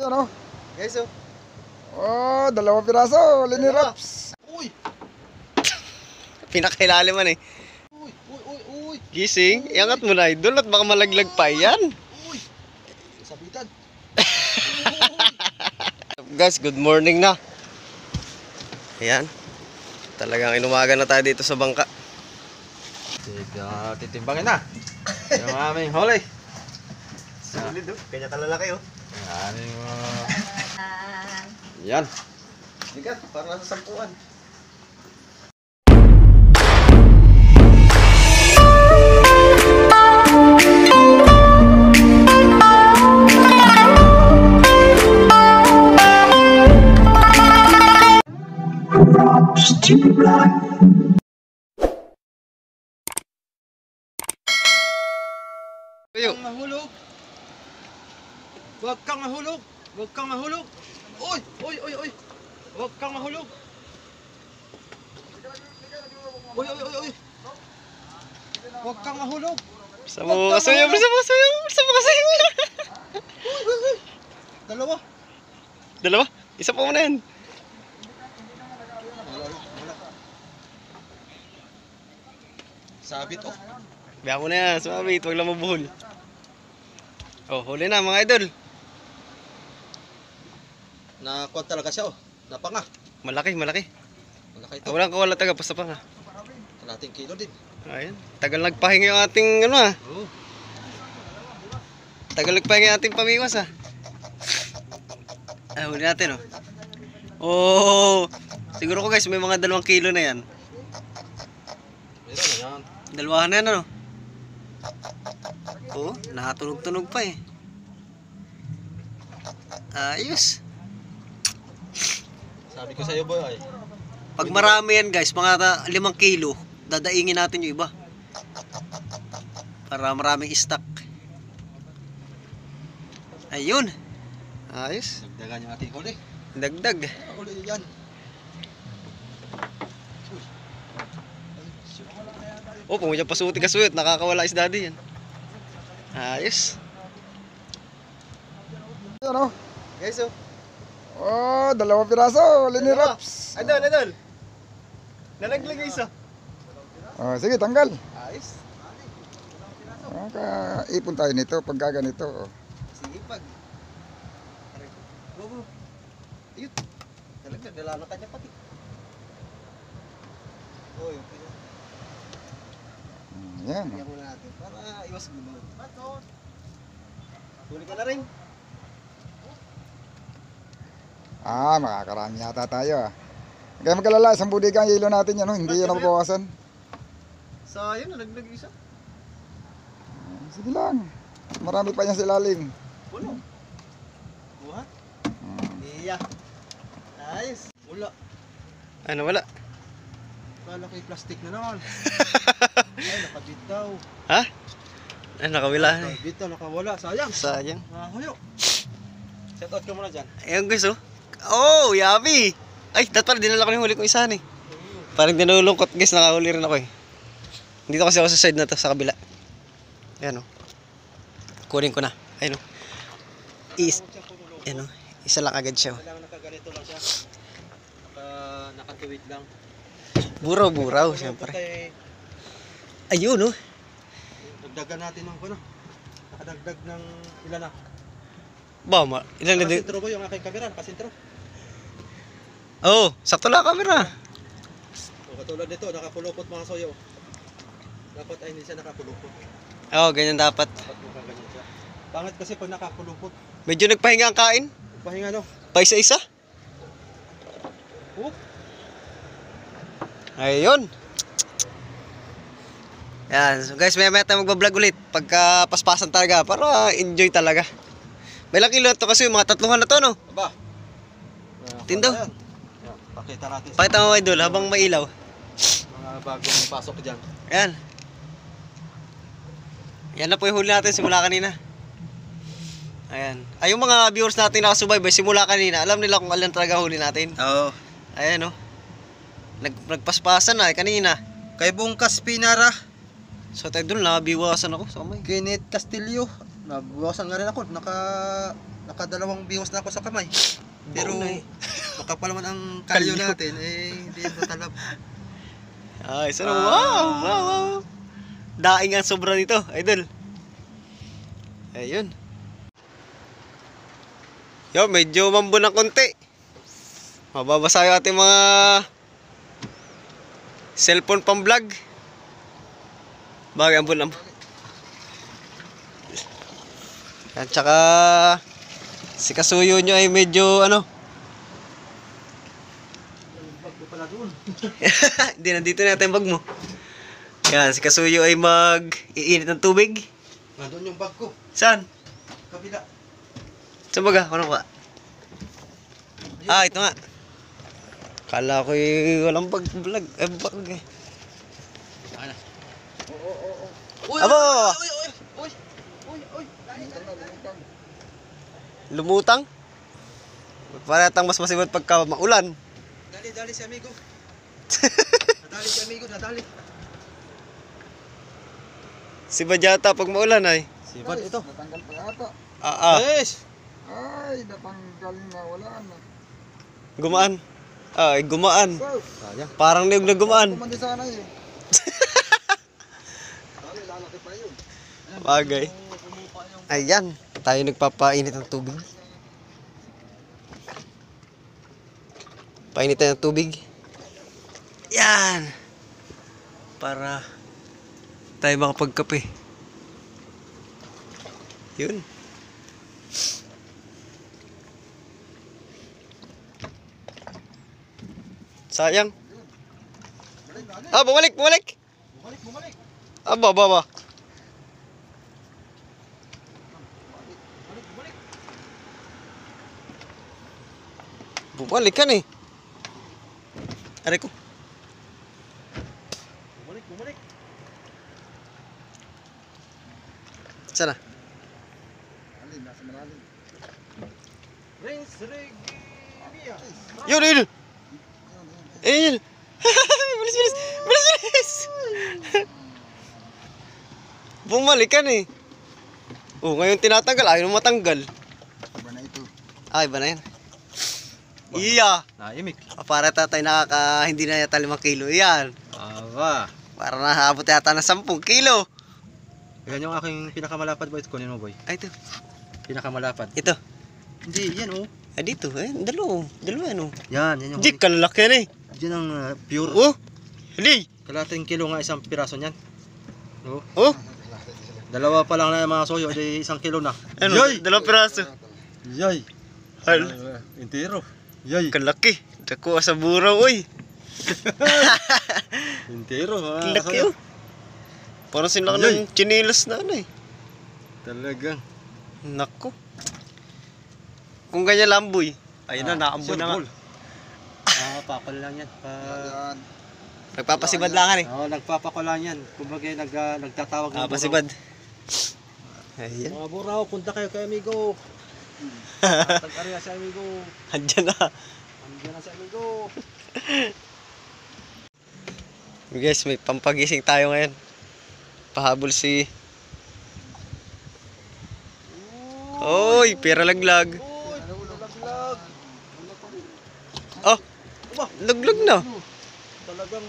Ano? Guys, oh. Oh, 2 piraso. Lini wraps. Uy! Pinakilaliman eh. Uy! Gising, iangat mo na idol at baka malaglag pa yan. Uy! Sabitan. Guys, good morning na. Ayan. Talagang inumaga na tayo dito sa bangka. Titimbangin na. Yung aming huli. Solid oh. Kanya kalalaki oh. Yan. Bigat, para sa sampuan. Huwag kang mahulog. Huwag kang mahulog. Huwag kang mahulog. Uy! Huwag kang mahulog. Uy! Huwag kang mahulog. Bisa mo kasuyo. Dalawa. Dalawa? Isa pa muna yan. Sabit oh. Biya mo na yan, sumabit, huwag lang mabuhol. Oh, huli na mga idol. Nakuha talaga siya oh. Napanga. Malaki. Malaki ito. Walang kawala taga, basta pa nga. Kalating kilo din. Ayan, tagal nagpahinga yung ating ano ah. Oo. Tagal nagpahinga yung ating pamiwas ah. Ay, huli natin oh. Oh, siguro ko guys, may mga 2 kilo na yan. Meron na yan. Dalawa na yan ano. Oh, nakatunog-tunog pa eh. Ayos. Sabi ko sa iyo boy ay. Pag marami yan guys, mga 5 kilo, dadaingin natin yung iba. Para maraming stock. Ayun. Ayos. Dagdagan yung ating huli. Dagdag. Huli yan. Oh, pumunta pa suti kasuyot, nakakawala is daddy yan. Ayos. Ano? Guys, oh. Oh, 2 piraso. Lini wraps. Idol. Nalaglag isa. Oh, sige, tanggal. Ayos. Ipon tayo nito pagka ganito. Oh. Sige, pag. Go. Ayun. Nalaglag, dala na kanya pati. Oh, yung kanya. Yan. Kaya muna natin para iwas gulo. Huli ka na rin. Makakarami yata tayo ah. Kaya magkalala, 10 budigang yelo natin yan, oh. Hindi yan nababawasan. Sayang, nalaglag isa. Sige lang. Marami pa yan sa ilalim. Puno. Buhat. Iya. Ayos. Wala. Ano wala? Kala ko yung plastic na naman. Ay, nakabitaw. Ha? Ay, nakawila na eh. Nakabitaw, nakawala. Sayang. Sayang. Nahuyo. Shout out ka muna dyan. Ayun guys oh. Oh, yummy. Ay, dapat pala dinala ko yung huli kong isa eh. Parang dinulungkot guys, nakahuli rin ako eh. Dito kasi ako sa side na to, sa kabila. Ayan oh. Kunin ko na. Ayun oh. Ayan oh. Isa lang agad siya oh. Kailangan nakaganito lang siya. Nakatuwid lang. Buraw-buraw, siyempre. Ayun oh. Dagdagan natin ng ano. Nakadagdag ng ilan na. Ilan na din? Nakasintro ba yung aking kamera? Nakasintro. Oo, sakto lang camera. O, katulad nito, nakapulupot mga soyo. Dapat ay hindi siya nakapulupot. Oo, ganyan dapat. Dapat makaganyan siya. Pangit kasi pag nakapulupot. Medyo nagpahinga ang kain. Pahinga no? Paisa-isa. Ayun. Yan. So guys, may tayo magbablog ulit. Pagka paspasan talaga, para enjoy talaga. May lang kilo to kasi mga 3 na to no. Aba. Tindo. Pakita natin. Pakita mo idol habang may ilaw. Mga bagong pasok dyan. Ayan. Yan na po yung huli natin simula kanina. Ayan. Ay yung mga viewers natin nakasubaybay simula kanina, alam nila kung alin talaga huli natin. Oo. Ayan oh. Nagpaspasan na kanina. Kay Bungkas Pinara. So tayo doon, nabiwasan ako sa kamay. Kenneth Castillo. Nabawasan nga rin ako. Nakadalawang bihos na ako sa kamay. Pero Baon na eh. makapal naman ang kalyo Kalyo. natin, hindi yan matalab. Ay, sana wow. Daing ang sobra nito, idol. Ayun. Yo, medyo mambo ng konti. Mababasa yung ating mga cellphone pang vlog. Bagay, ambon. At saka si kasuyo nyo ay medyo ano. Bag ko pala doon. Hindi, nandito na yung bag mo. Yan, si kasuyo ay mag-iinit ng tubig. Nandun yung bag ko. Saan? Kabila. Saan baga? Ano ka? Ah, ito nga. Kala ko walang bag vlog. Bag eh. Ano? Uy, Abo! Uy. Lumutang? Paratang mas masibot pagka maulan. Dali si amigo. Nadali. Si Badyata pag maulan ay. Sibad ito. Natanggal pa yata. Yes. Ay, natanggal na. Wala na. Gumaan. Ay, gumaan. So, Sayang. Parang niyog na gumaan. kumandi sana yun. Dali, lalaki pa yun. Bagay. Ayan. Tayo nagpapainit ng tubig. Painit tayo ng tubig. Yan. Para tayo makapagkape. Yun. Sayang. Ah, bumalik. Bumalik. Aba. Bumalik ka eh. Aray ko. Bumalik. Sana. Alin, nasa malalim. Rins Regia. Yun. Ayun. Bilis. Bumalik ka eh. Oh, ngayon tinatanggal. Ayaw mo matanggal. Iba na ito. Ay, iba na yan. Iya. Naimik. Para tatay hindi na yata 5 kilo. Yan. Aba. Para nahabot yata ng 10 kilo. Yan yung aking pinakamalapad boy. Kunin mo boy. Ay, ito. Pinakamalapad. Ito. Hindi, yan oh. Ay, dito. Dalawa yan. Yan yung Jik, kalalaki yan eh. Yan ang pure. Oh. Hindi. Kalating kilo nga isang piraso niyan. Oh. Oh. Dalawa pa lang na mga soyo, ay 1 kilo na. Ano? 2 piraso. Yay! Hal. Intero. Yay! Kalaki. Dako sa buraw, oy. Intero ha. Kalaki oh. Parang sinaka ng chinilas na ano eh. Talagang. Nako. Kung ganyan lamboy. Ayun na, naambo na nga. Pakol lang yan. Yan. Nagpapasibad lang eh. Oo, nagpapakol lang yan. Kumbaga nagtatawag ng Pasibad. Ayan. Mga buraw, punta kayo kay amigo. Tag-area si amigo. Andyan na. Andiyan na si amigo. Guys, may pampagising tayo ngayon. Pahabol si... Oy, pera laglag. Uy, nalaglag. Oh, laglag na. Talagang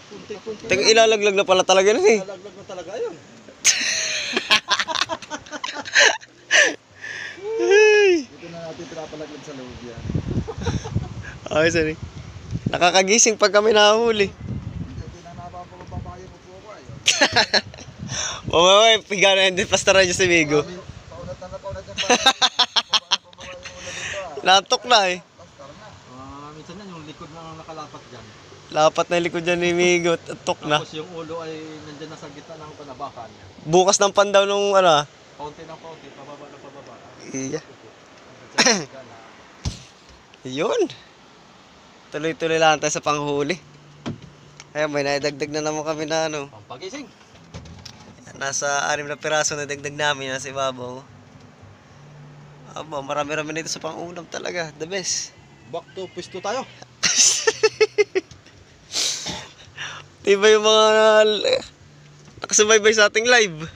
kunti-kunti. Teka, ilalaglag na pala talaga nun eh. Nalaglag na talaga yun. Dito na natin pinapalaglag sa loob yan. Ay, sorry. Nakakagising pag kami nahuli. Hindi na napapababayan mo po ako ay. Mamaya, piga na yun din pastaran niya si Migo. Paunat yan pa. Pababayan mo ulit dito ah. Lantok na eh. Pastar na. Minsan yan, yung likod na nakalapat dyan. Lapat na yung likod dyan ni Migo. Tok na. Tapos yung ulo ay nandyan na sa gitna ng panabakan niya. Bukas ng pandaw nung ano. Paunti ng paunti, pababa ng pababa. Iya. Yun. Tuloy-tuloy lang tayo sa panghuli. Ayan, may naidagdag na naman kami na ano. Pampagising. Nasa 6 na piraso na dagdag namin nasa ibabaw. Aba, marami-rami nito sa pang-ulam talaga. The best. Back to pwesto tayo. Diba yung mga nakasubaybay sa ating live?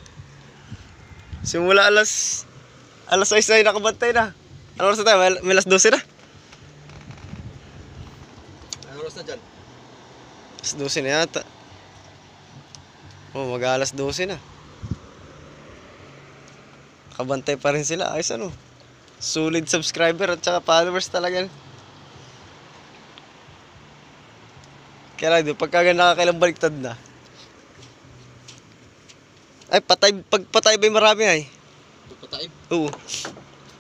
Simula alas Alas 6 na nakabantay na. Ano oras na tayo? May alas 12 na. Ano oras na dyan? Alas 12 na yata. Oh, mag-alas 12 na. Nakabantay pa rin sila. Ayos ano. Solid subscriber at saka followers talaga. Kaya lang, pagka nakakailang baliktad na. Ay, patay, pag patay ba'y marami ay? Pagpataib. Oo.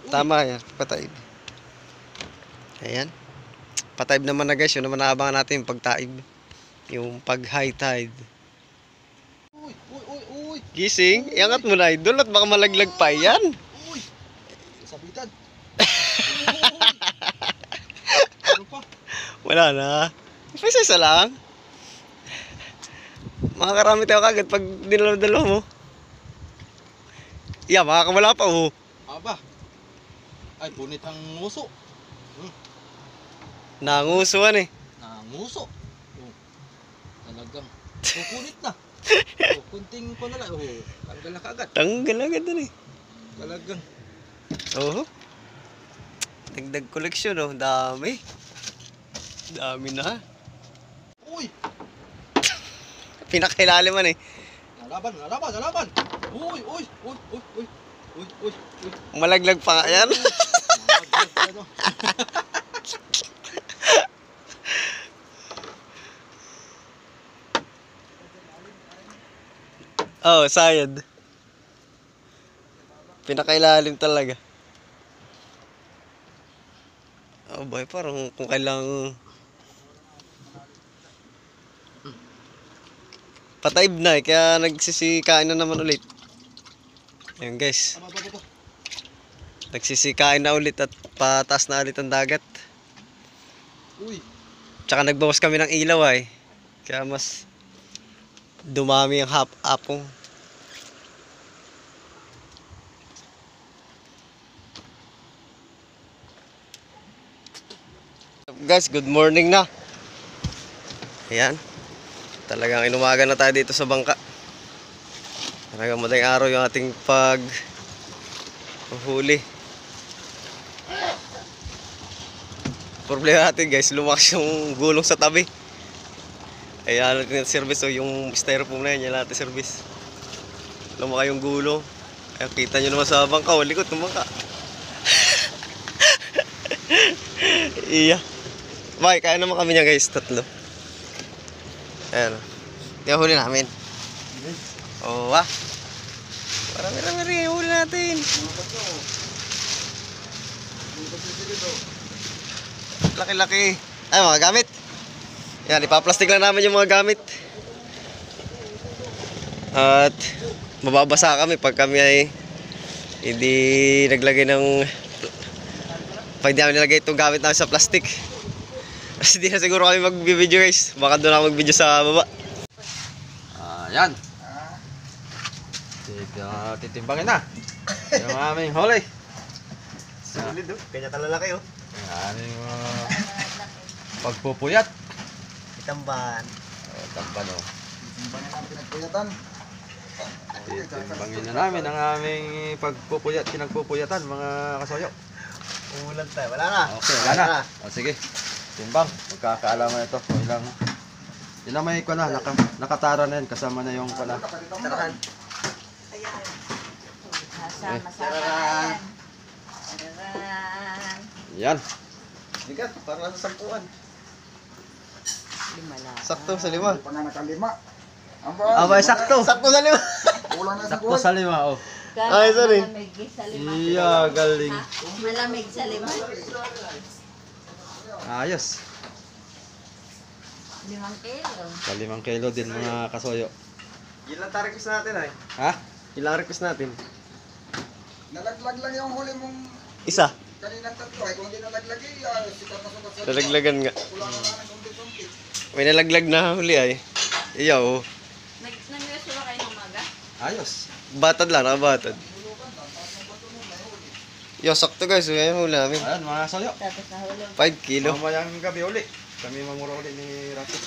Tama yan, pataib. Ayan. Pataib naman na guys, yun naman naabangan natin yung pagtaib. Yung pag high tide. Uy, uy, uy, uy. Gising, iangat mo na idol at baka malaglag pa yan. Uy. Sabitan. Ano pa? Wala na. Isa lang. Makakarami tayo kagad pag dinalaw-dalaw mo. Yeah, makakawala pa oh. Aba. Ay, punit ang nguso. Nangusuan eh. Nanguso. Oh. Talagang kukunit na. Oh, kunting ko na lang. Oh, tanggal na kaagad. Tanggal agad dun eh. Talagang. Oo. Dagdag koleksyon oh. Dami. Dami na. Uy. Pinakailalim man eh. Nalaban, nalaban, nalaban. Uy, uy, uy, uy, uy. Uy, uy, uy. Malaglag pa nga yan. Ano? Oh, sayad. Pinakailalim talaga. Oh boy, parang kung kailang pataib na eh, kaya nagsisikain na naman ulit. Ayun guys, Aba, aba, aba. nagsisikain na ulit at pataas na ulit ang dagat. Uy. Tsaka nagbawas kami ng ilaw ay. Kaya mas dumami ang apong. Guys, good morning na. Ayan. Talagang inumaga na tayo dito sa bangka. Talagang madaling araw yung ating paghuli. Problema natin guys, lumakas yung gulong sa tabi. Kaya natin service o yung styrofoam na yan, yan natin service. Lumaka yung gulong. Kaya kita nyo naman sa bangka, likod ng bangka. Iya. Bye, kaya naman kami niya guys, tatlo. Ayan. Kaya huli namin. Oh, wah. Marami-rami huli natin. Laki-laki. Ay, mga gamit. Yan, ipaplastic lang namin yung mga gamit. At mababasa kami pag kami ay hindi naglagay ng pag di namin nilagay itong gamit namin sa plastic. Kasi di na siguro kami mag-video guys. Baka doon ako mag-video sa baba. Ayan. Titimbangin na. Yung aming huli. Solid oh. Kanya kalalaki oh. Yung aming pagpupuyat. Itamban. Tamban o. Timbangin natin pinagpuyatan. Titimbangin na namin ang aming pagpupuyat, pinagpupuyatan mga kasoyo. Ulan tayo. Wala na. Okay, wala na. O sige. Timbang. Magkakaalaman ito. Kung ilang may ko na. Nakatara na yan. Kasama na yung pala. Tarahan. Sama-sama yan. Tararan. Yan. Bigat. Parang nasa sampuan. Lima na. Sakto sa lima. Hindi pa nga nakalima. Abay, sakto. Sakto sa lima. Kulang na sa Sakto sa lima. Oh. Ay, sorry. Malamig sa lima. Iya, galing. Ha? Malamig sa lima. Ayos. 5 kilo. Sa 5 kilo din mga kasoyo. Ilang request natin ay? Ha? Ilang request natin? Nalaglag lang yung huli mong Isa. kanina tatlo. Ay kung hindi nalaglag sikat na sukat sa Nalaglagan nga. kulang na namin kunti-kunti. May nalaglag na huli ay. Iya oh. Nag-nangyaso ba kayo ng umaga? Ayos. Batad lang, nakabatad. Yo, sakto guys. Ayan huli namin. Ayan mga kasoyo. Tapos nahulog. 5 kilo. Mamayang gabi uli. Kami mamura uli ni Rafi.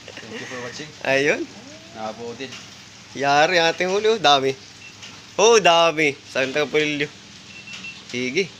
Thank you for watching. Ayun. Nakabuo din. Yari ang ating huli oh. Dami. Oh, dami. Saan taga Pulilyo? Sige.